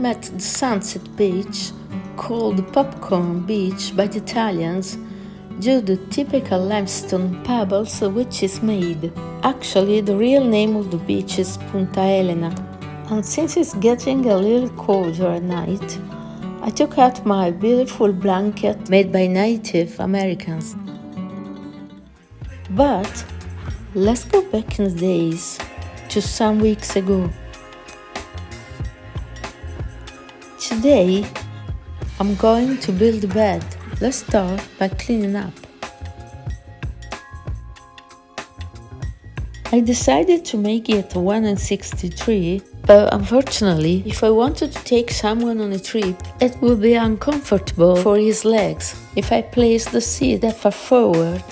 I'm at the sunset beach, called the Popcorn Beach by the Italians, due to the typical limestone pebbles of which it's made. Actually, the real name of the beach is Punta Elena, and since it's getting a little colder at night, I took out my beautiful blanket made by Native Americans. But let's go back in the days to some weeks ago. Today, I'm going to build a bed. Let's start by cleaning up. I decided to make it 163, but unfortunately, if I wanted to take someone on a trip, it would be uncomfortable for his legs if I place the seat that far forward.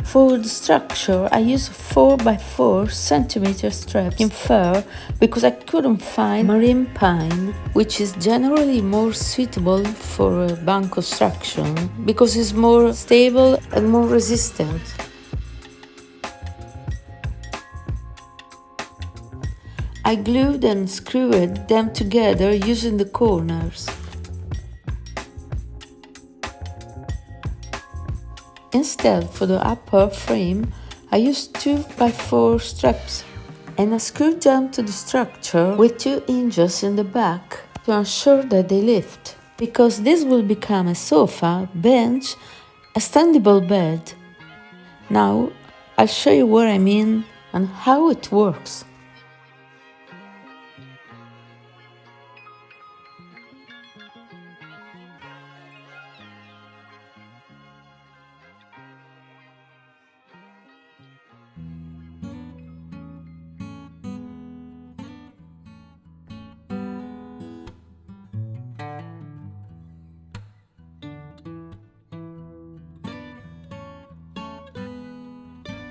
For the structure, I used 4x4 cm straps in fir because I couldn't find marine pine, which is generally more suitable for a bunk construction because it's more stable and more resistant. I glued and screwed them together using the corners. Instead, for the upper frame, I used 2x4 straps and I screwed them to the structure with 2 hinges in the back to ensure that they lift, because this will become a sofa, bench, extendable bed. Now, I'll show you what I mean and how it works.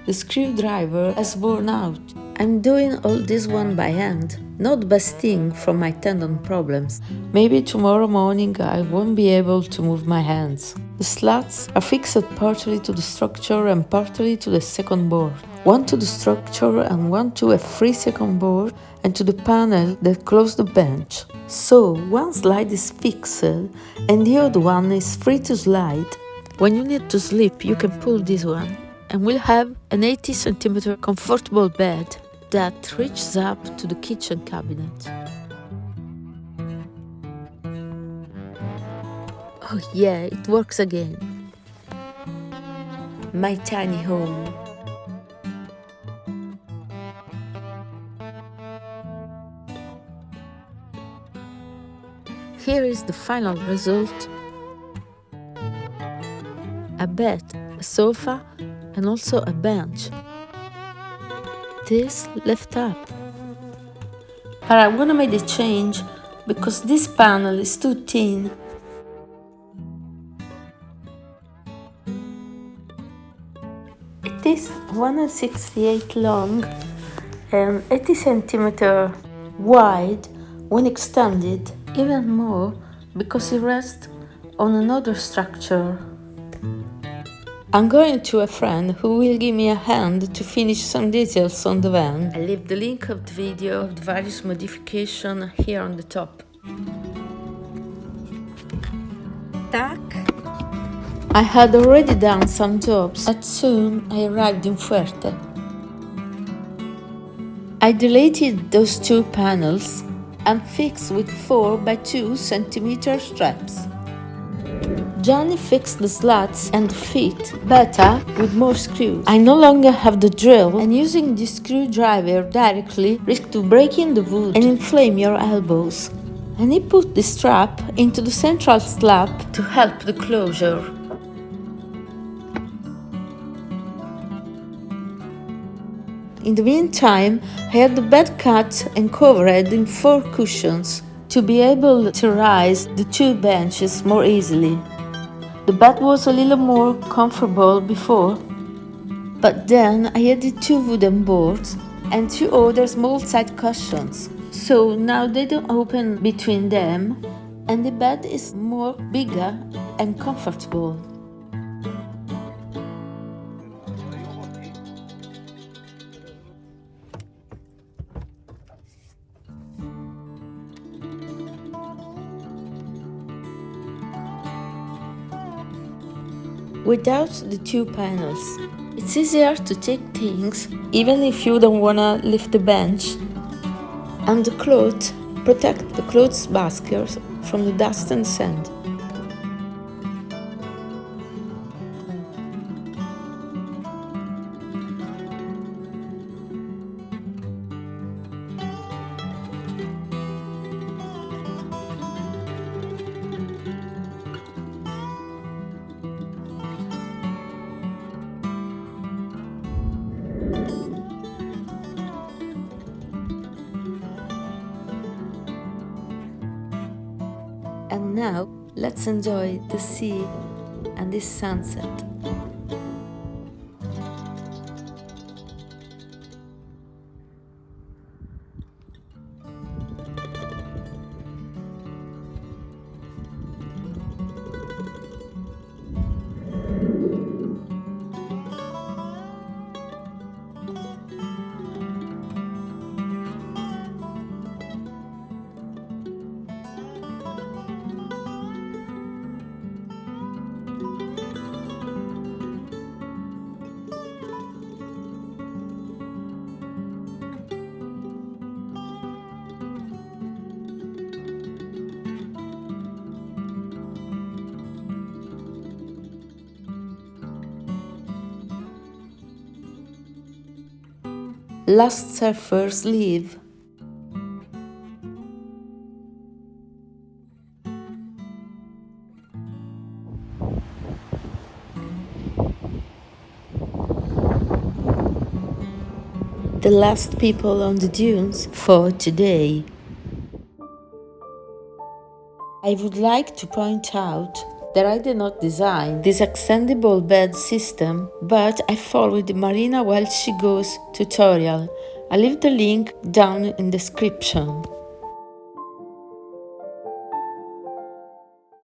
The screwdriver has worn out. I'm doing all this one by hand, not the best thing from my tendon problems. Maybe tomorrow morning I won't be able to move my hands. The slats are fixed partly to the structure and partly to the second board. One to the structure and one to a free second board and to the panel that closes the bench. So one slide is fixed and the other one is free to slide. When you need to sleep, you can pull this one, and we'll have an 80 cm comfortable bed that reaches up to the kitchen cabinet. Oh yeah, it works again. My tiny home. Here is the final result. A bed, a sofa, and also a bench. This left up. But I'm gonna make the change because this panel is too thin. It is 168 long and 80 cm wide when extended, even more because it rests on another structure. I'm going to a friend who will give me a hand to finish some details on the van. I leave the link of the video of the various modifications here on the top. Tac! I had already done some jobs, and soon I arrived in Fuerte. I deleted those 2 panels and fixed with 4x2 cm straps. Johnny fixed the slats and the feet better with more screws. I no longer have the drill, and using the screwdriver directly risks to breaking the wood and inflame your elbows. And he put the strap into the central slab to help the closure. In the meantime, I had the bed cut and covered in 4 cushions to be able to raise the 2 benches more easily. The bed was a little more comfortable before, but then I added 2 wooden boards and 2 other small side cushions, so now they don't open between them and the bed is more bigger and comfortable. without the two panels. It's easier to take things even if you don't wanna lift the bench, and the cloth protect the clothes baskets from the dust and sand. And now, let's enjoy the sea and this sunset. Last surfers leave. The last people on the dunes for today. I would like to point out that I did not design this extendable bed system, but I followed Marina while she goes tutorial. I leave the link down in description.